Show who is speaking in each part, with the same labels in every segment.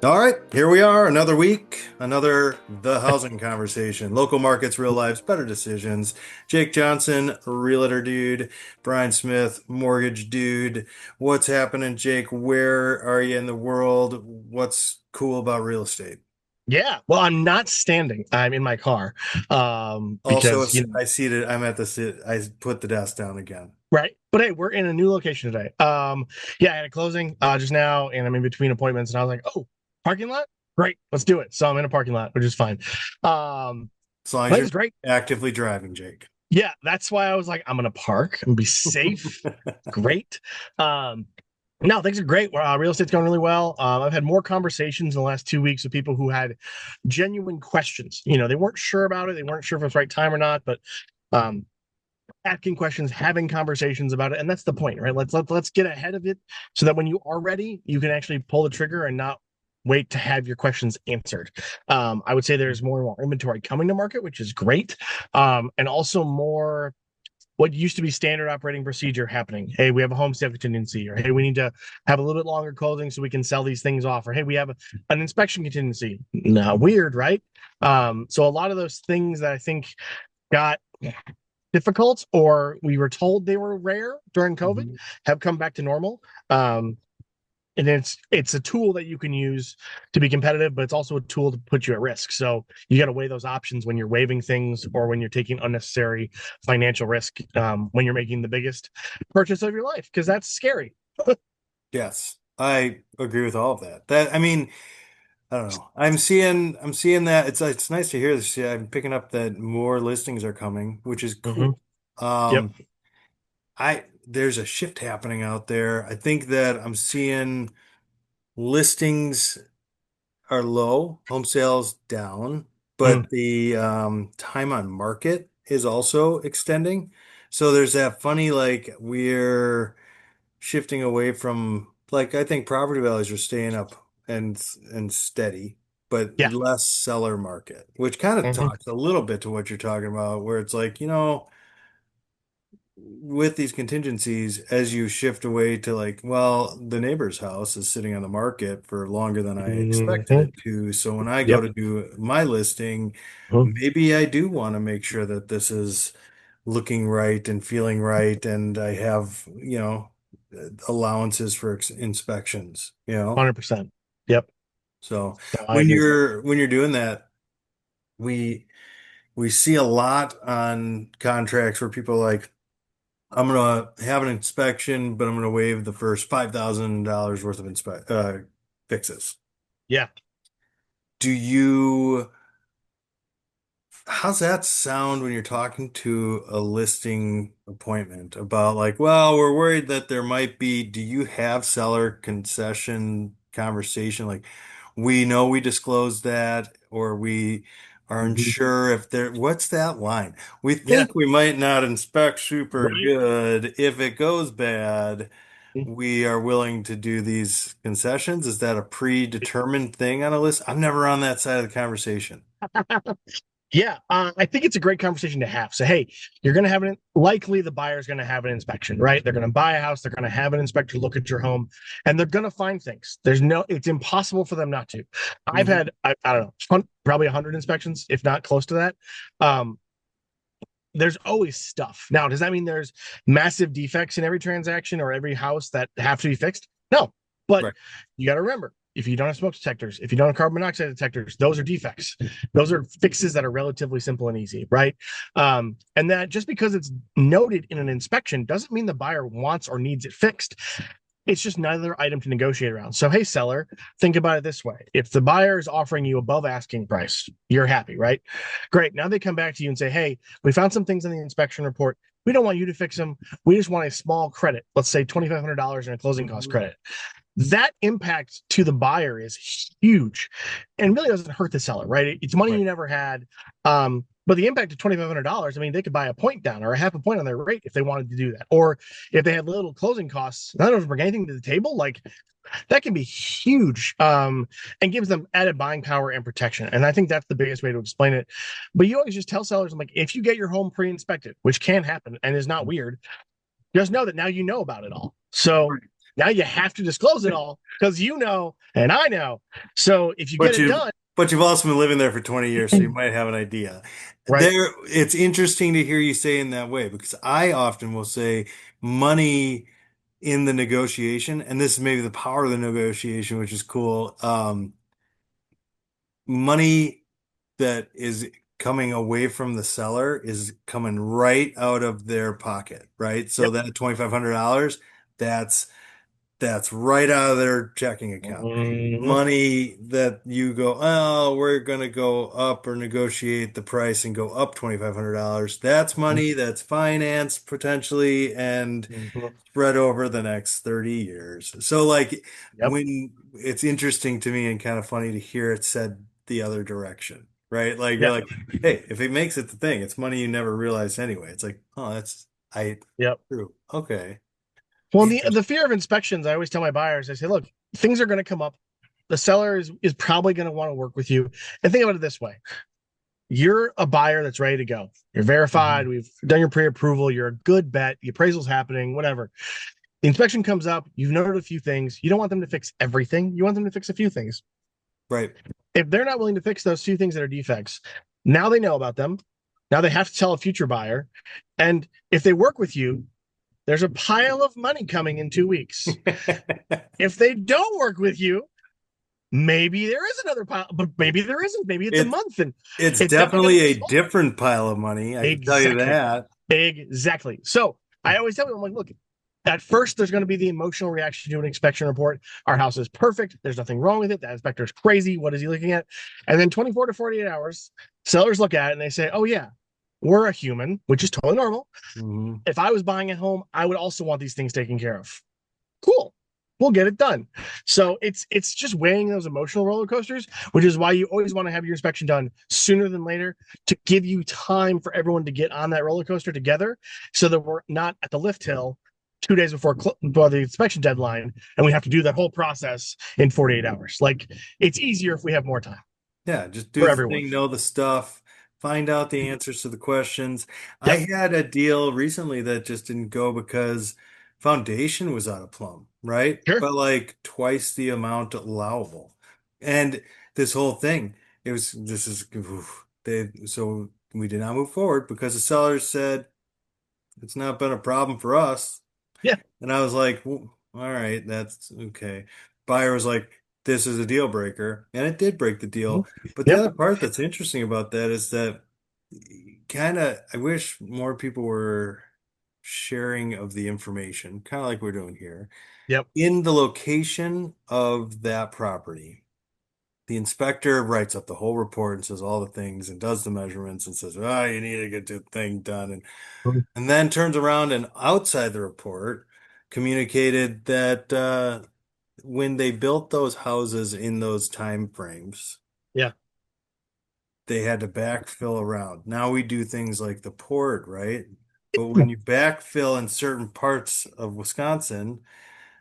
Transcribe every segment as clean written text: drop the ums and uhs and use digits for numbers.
Speaker 1: All right, here we are, another week, another The Housing Conversation. Local markets, real lives, better decisions. Jake Johnson, realtor dude. Brian Smyth, mortgage dude. What's happening, Jake? Where are you in the world? What's cool about real estate?
Speaker 2: Yeah, well, I'm not standing. I'm in my car.
Speaker 1: Also,
Speaker 2: Because
Speaker 1: I seated, I'm at the sit, I put the desk down again.
Speaker 2: right. But hey, we're in a new location today. Yeah, I had a closing just now, and I'm in between appointments, and I was like, oh, parking lot? Great, let's do it. So I'm in a parking lot, which is fine. Um,
Speaker 1: As long as
Speaker 2: Life
Speaker 1: you're
Speaker 2: is great.
Speaker 1: actively driving, Jake.
Speaker 2: Yeah, that's why I was like, I'm gonna park and be safe. Great. Um, no, things are great. Real estate's going really well. I've had more conversations in the last 2 weeks with people who had genuine questions. They weren't sure about it. They weren't sure if it was the right time or not, but um, asking questions, having conversations about it, and that's the point, right? Let's get ahead of it so that when you are ready, you can actually pull the trigger and not wait to have your questions answered. I would say there's more and more inventory coming to market, which is great, and also more what used to be standard operating procedure happening. Hey, we have a home sale contingency, or hey, we need to have a little bit longer closing so we can sell these things off, or hey, we have an inspection contingency. Now, weird, right? So a lot of those things that I think got difficult or we were told they were rare during COVID
Speaker 1: Mhm.
Speaker 2: have come back to normal. Um, and it's a tool that you can use to be competitive, but it's also a tool to put you at risk. So you got to weigh those options when you're waiving things or when you're taking unnecessary financial risk when you're making the biggest purchase of your life, because that's scary.
Speaker 1: Yes, I agree with all of that. I mean, I don't know. I'm seeing that it's nice to hear this. Yeah, I'm picking up that more listings are coming, which is
Speaker 2: Mm-hmm.
Speaker 1: cool.
Speaker 2: Yep.
Speaker 1: Um, there's a shift happening out there. I think that I'm seeing listings are low, home sales down,
Speaker 2: Mm.
Speaker 1: but the time on market is also extending. So there's that funny like we're shifting away from like I think property values are staying up and steady, but
Speaker 2: Yeah.
Speaker 1: less seller market, which kind of
Speaker 2: Mm-hmm.
Speaker 1: talks a little bit to what you're talking about, where it's like, with these contingencies, as you shift away to like, well, the neighbor's house is sitting on the market for longer than I expected
Speaker 2: Mm-hmm.
Speaker 1: it to. So when I go
Speaker 2: Yep.
Speaker 1: to do my listing,
Speaker 2: Mm-hmm.
Speaker 1: maybe I do want to make sure that this is looking right and feeling right, and I have, allowances for inspections,
Speaker 2: 100%. Yep.
Speaker 1: So
Speaker 2: No, I agree.
Speaker 1: when you're doing that, we we see a lot on contracts where people are like, I'm gonna have an inspection, but I'm gonna waive the first $5,000 worth of fixes.
Speaker 2: Yeah.
Speaker 1: Do you How's that sound when you're talking to a listing appointment about like, well, we're worried that there might be, do you have seller concession conversation? Like, we know we disclosed that, or we are
Speaker 2: Mhm.
Speaker 1: unsure if there, what's that line? We
Speaker 2: Yeah.
Speaker 1: think we might not inspect super
Speaker 2: Right.
Speaker 1: good. If it goes bad, we are willing to do these concessions. Is that a predetermined thing on a list? I'm never on that side of the conversation.
Speaker 2: Yeah, I think it's a great conversation to have. So, hey, you're going to have likely the buyer's going to have an inspection, right? They're going to buy a house, they're going to have an inspector look at your home, and they're going to find things. It's impossible for them not to. I've
Speaker 1: Mhm.
Speaker 2: had, I don't know, probably 100 inspections, if not close to that. Um, there's always stuff. Now, does that mean there's massive defects in every transaction or every house that have to be fixed? No, but
Speaker 1: Right.
Speaker 2: you got to remember, if you don't have smoke detectors, if you don't have carbon monoxide detectors, those are defects. Those are fixes that are relatively simple and easy, right? And that just because it's noted in an inspection doesn't mean the buyer wants or needs it fixed. It's just another item to negotiate around. So, hey, seller, think about it this way. If the buyer is offering you above asking price, you're happy, right? Great. Now they come back to you and say, hey, we found some things in the inspection report. We don't want you to fix them. We just want a small credit, let's say $2,500 in a closing cost
Speaker 1: Mhm.
Speaker 2: credit. That impact to the buyer is huge and really doesn't hurt the seller, right? It's money
Speaker 1: Right.
Speaker 2: you never had. But the impact of $2,500, I mean, they could buy a point down or a half a point on their rate if they wanted to do that. Or if they had little closing costs, none of them bring anything to the table, like that can be huge, and gives them added buying power and protection. And I think that's the biggest way to explain it. But you always just tell sellers, I'm like, if you get your home pre-inspected, which can happen and is not weird, just know that now you know about it all. So
Speaker 1: Right.
Speaker 2: Now you have to disclose it all because you know and I know. So if you get
Speaker 1: But
Speaker 2: it
Speaker 1: you've
Speaker 2: done,
Speaker 1: but you've also been living there for 20 years, so you might have an idea.
Speaker 2: right?
Speaker 1: It's interesting to hear you say in that way because I often will say money in the negotiation, and this is maybe the power of the negotiation, which is cool. Money that is coming away from the seller is coming right out of their pocket, right? So
Speaker 2: Yep.
Speaker 1: that $2,500, that's that's right out of their checking account.
Speaker 2: Mhm.
Speaker 1: Money that you go, oh, we're gonna go up or negotiate the price and go up $2,500. That's money that's financed potentially and
Speaker 2: Mhm.
Speaker 1: spread over the next 30 years. So like
Speaker 2: Yep.
Speaker 1: when it's interesting to me and kind of funny to hear it said the other direction, right? Like you're
Speaker 2: Yep.
Speaker 1: like, hey, if it makes it the thing, it's money you never realized anyway. It's like, oh, that's I
Speaker 2: Yep.
Speaker 1: true. Okay.
Speaker 2: Well, the
Speaker 1: Interesting.
Speaker 2: fear of inspections, I always tell my buyers, I say, look, things are going to come up. The seller is probably going to want to work with you. And think about it this way. You're a buyer that's ready to go. You're verified.
Speaker 1: Mhm.
Speaker 2: We've done your pre-approval. You're a good bet. The appraisal's happening, whatever. The inspection comes up. You've noted a few things. You don't want them to fix everything. You want them to fix a few things.
Speaker 1: Right.
Speaker 2: If they're not willing to fix those few things that are defects, now they know about them. Now they have to tell a future buyer. And if they work with you, there's a pile of money coming in 2 weeks. If they don't work with you, maybe there is another pile, but maybe there isn't. Maybe it's a
Speaker 1: It's
Speaker 2: month and
Speaker 1: it's
Speaker 2: it's definitely going
Speaker 1: definitely
Speaker 2: to be
Speaker 1: a
Speaker 2: smaller.
Speaker 1: different pile of money, I can tell you
Speaker 2: Exactly.
Speaker 1: that.
Speaker 2: Exactly. So I always tell them, I'm like, look, at first, there's going to be the emotional reaction to an inspection report. Our house is perfect. There's nothing wrong with it. That inspector is crazy. What is he looking at? And then 24 to 48 hours, sellers look at it and they say, oh, yeah, we're a human, which is totally normal.
Speaker 1: Mhm.
Speaker 2: If I was buying a home, I would also want these things taken care of. Cool. We'll get it done. So it's just weighing those emotional roller coasters, which is why you always want to have your inspection done sooner than later to give you time for everyone to get on that roller coaster together, so that we're not at the lift hill 2 days before the inspection deadline, and we have to do that whole process in 48 hours. Like it's easier if we have more time
Speaker 1: Yeah, just do
Speaker 2: for
Speaker 1: the
Speaker 2: everyone.
Speaker 1: thing, know the stuff, find out the answers to the questions. I
Speaker 2: Yep.
Speaker 1: had a deal recently that just didn't go because foundation was out of plumb, right?
Speaker 2: Sure.
Speaker 1: But like twice the amount allowable. And this whole thing, this is, oof, so we did not move forward because the sellers said it's not been a problem for us.
Speaker 2: Yeah.
Speaker 1: And I was like, "Well, all right, that's okay." Buyer was like, this is a deal breaker. And it did break the deal. But the
Speaker 2: Yep.
Speaker 1: other part that's interesting about that is that kind of, I wish more people were sharing of the information, kind of like we're doing here,
Speaker 2: Yep.
Speaker 1: in the location of that property. The inspector writes up the whole report and says all the things and does the measurements and says, oh, you need to get the thing done. And then turns around and outside the report communicated that when they built those houses in those time frames,
Speaker 2: Yeah.
Speaker 1: they had to backfill around. Now we do things like the port, right? But when you backfill in certain parts of Wisconsin,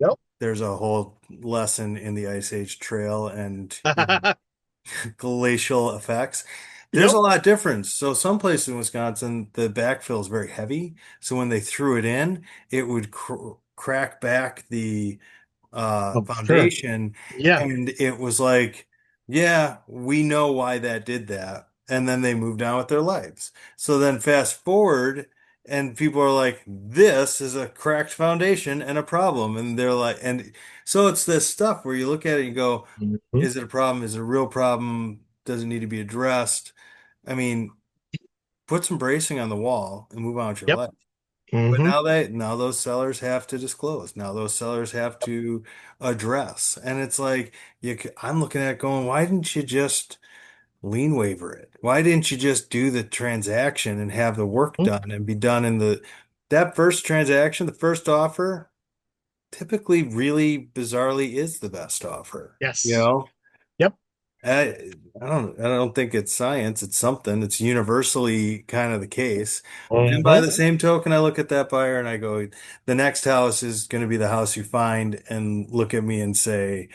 Speaker 2: Yep.
Speaker 1: there's a whole lesson in the Ice Age Trail and glacial effects. There's
Speaker 2: Yep.
Speaker 1: a lot of difference. So some places in Wisconsin, the backfill is very heavy. So when they threw it in, it would crack back the
Speaker 2: Oh, sure.
Speaker 1: foundation.
Speaker 2: Yeah.
Speaker 1: And it was like, yeah, we know why that did that. And then they moved on with their lives. So then fast forward, and people are like, this is a cracked foundation and a problem. And they're like, and so it's this stuff where you look at it and you go,
Speaker 2: Mhm.
Speaker 1: is it a problem? Is it a real problem? Does it need to be addressed? I mean, put some bracing on the wall and move on with your
Speaker 2: Yep.
Speaker 1: life. But
Speaker 2: Hmm.
Speaker 1: now those sellers have to disclose. Now those sellers have to address. And it's like I'm looking at it going, why didn't you just lien waiver it? Why didn't you just do the transaction and have the work done and be done in the that first transaction, the first offer, typically really bizarrely is the best offer. You
Speaker 2: Yes.
Speaker 1: know?
Speaker 2: Yep.
Speaker 1: I don't think it's science. It's something. It's universally kind of the case. And by
Speaker 2: Hmm.
Speaker 1: the same token, I look at that buyer and I go, the next house is going to be the house you find, and look at me and say,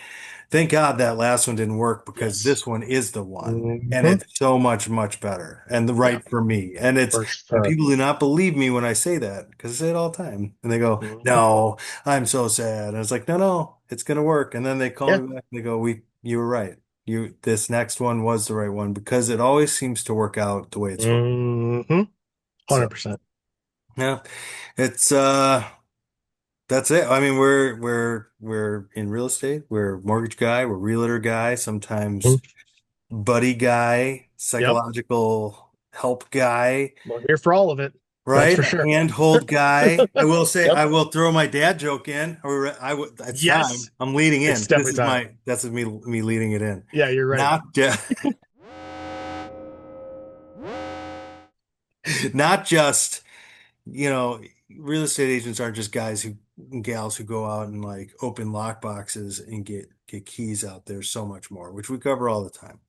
Speaker 1: thank God that last one didn't work because
Speaker 2: Yes.
Speaker 1: this one is the one. And
Speaker 2: Hmm.
Speaker 1: it's so much, much better and the
Speaker 2: Yeah,
Speaker 1: right for me.
Speaker 2: for
Speaker 1: And
Speaker 2: sure.
Speaker 1: people do not believe me when I say that because I say it all the time. And they go,
Speaker 2: Hmm.
Speaker 1: no, I'm so sad. And it's like, no, no, it's going to work. And then they call
Speaker 2: Yeah.
Speaker 1: me back and they go, you were right. This next one was the right one because it always seems to work out the way it's supposed.
Speaker 2: Hmm.
Speaker 1: So,
Speaker 2: 100%.
Speaker 1: yeah, it's, that's it. I mean, we're in real estate. We're mortgage guy. We're realtor guy. Sometimes buddy guy,
Speaker 2: Yep.
Speaker 1: psychological help guy,
Speaker 2: We're here for all of it. That's
Speaker 1: right?
Speaker 2: for
Speaker 1: A
Speaker 2: sure.
Speaker 1: handhold guy. I will say,
Speaker 2: Yep.
Speaker 1: I will throw my dad joke in. It's time.
Speaker 2: Yes.
Speaker 1: I'm leading
Speaker 2: It's
Speaker 1: in.
Speaker 2: definitely time.
Speaker 1: That's me leading it in.
Speaker 2: Yeah, you're right.
Speaker 1: Not just, not just, you know, real estate agents aren't just guys who gals who go out and like open lock boxes and get keys out. There's so much more, which we cover all the time.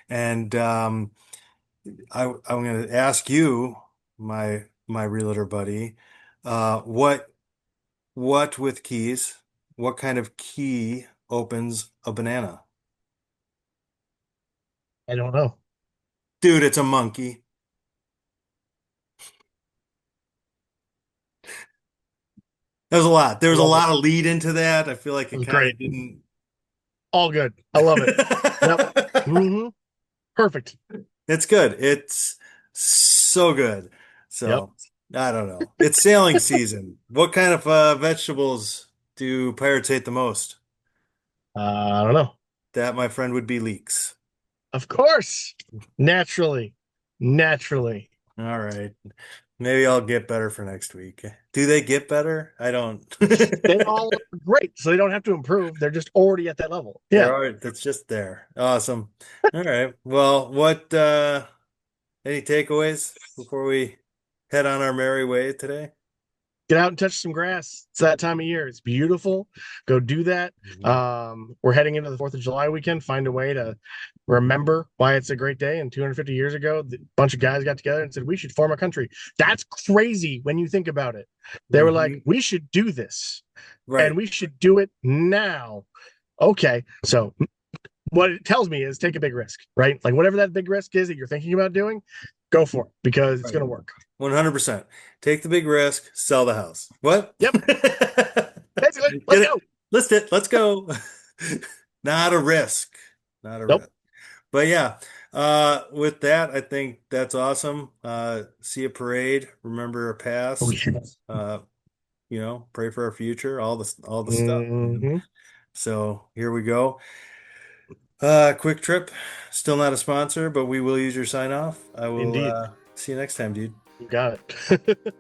Speaker 1: And I'm going to ask you, my realtor buddy, what with keys, what kind of key opens a banana?
Speaker 2: I don't know.
Speaker 1: Dude, it's a monkey. There's a lot. There
Speaker 2: I
Speaker 1: was a
Speaker 2: love it.
Speaker 1: lot of lead into that. I feel like
Speaker 2: It
Speaker 1: it
Speaker 2: was
Speaker 1: kind
Speaker 2: great.
Speaker 1: of didn't.
Speaker 2: All good. I love it. Yep. Hmm. Perfect.
Speaker 1: It's good. It's so good.
Speaker 2: Yep.
Speaker 1: So I don't know. It's sailing season. What kind of vegetables do pirates hate the most?
Speaker 2: I don't know.
Speaker 1: That, my friend, would be leeks.
Speaker 2: Of course. Naturally. Naturally.
Speaker 1: All right. Maybe I'll get better for next week. Do they get better? I don't.
Speaker 2: They all are great, so they don't have to improve. They're just already at that level.
Speaker 1: There
Speaker 2: Yeah.
Speaker 1: are, that's just there. Awesome. All right. Well, any takeaways before we head on our merry way today?
Speaker 2: Get out and touch some grass. It's that time of year. It's beautiful. Go do that.
Speaker 1: Mhm.
Speaker 2: We're heading into the 4th of July weekend. Find a way to remember why it's a great day. And 250 years ago, a bunch of guys got together and said, we should form a country. That's crazy when you think about it. They were like,
Speaker 1: Mhm.
Speaker 2: we should do this and
Speaker 1: Right.
Speaker 2: we should do it now. Okay. So what it tells me is take a big risk, right? Like whatever that big risk is that you're thinking about doing, go for it because it's
Speaker 1: Right.
Speaker 2: going to work.
Speaker 1: 100%. Take the big risk, sell the house. What?
Speaker 2: Yep. Basically, let's
Speaker 1: Get it?
Speaker 2: go.
Speaker 1: List it. Let's go. Not a risk. Not a
Speaker 2: Nope.
Speaker 1: risk. But yeah, with that, I think that's awesome. See a parade, remember our
Speaker 2: Oh,
Speaker 1: past,
Speaker 2: yes.
Speaker 1: uh, pray for our future, all the stuff, man.
Speaker 2: Hmm.
Speaker 1: So here we go. Quick trip, still not a sponsor, but we will use your sign off. I will
Speaker 2: Indeed.
Speaker 1: see you next time, dude.
Speaker 2: You got it.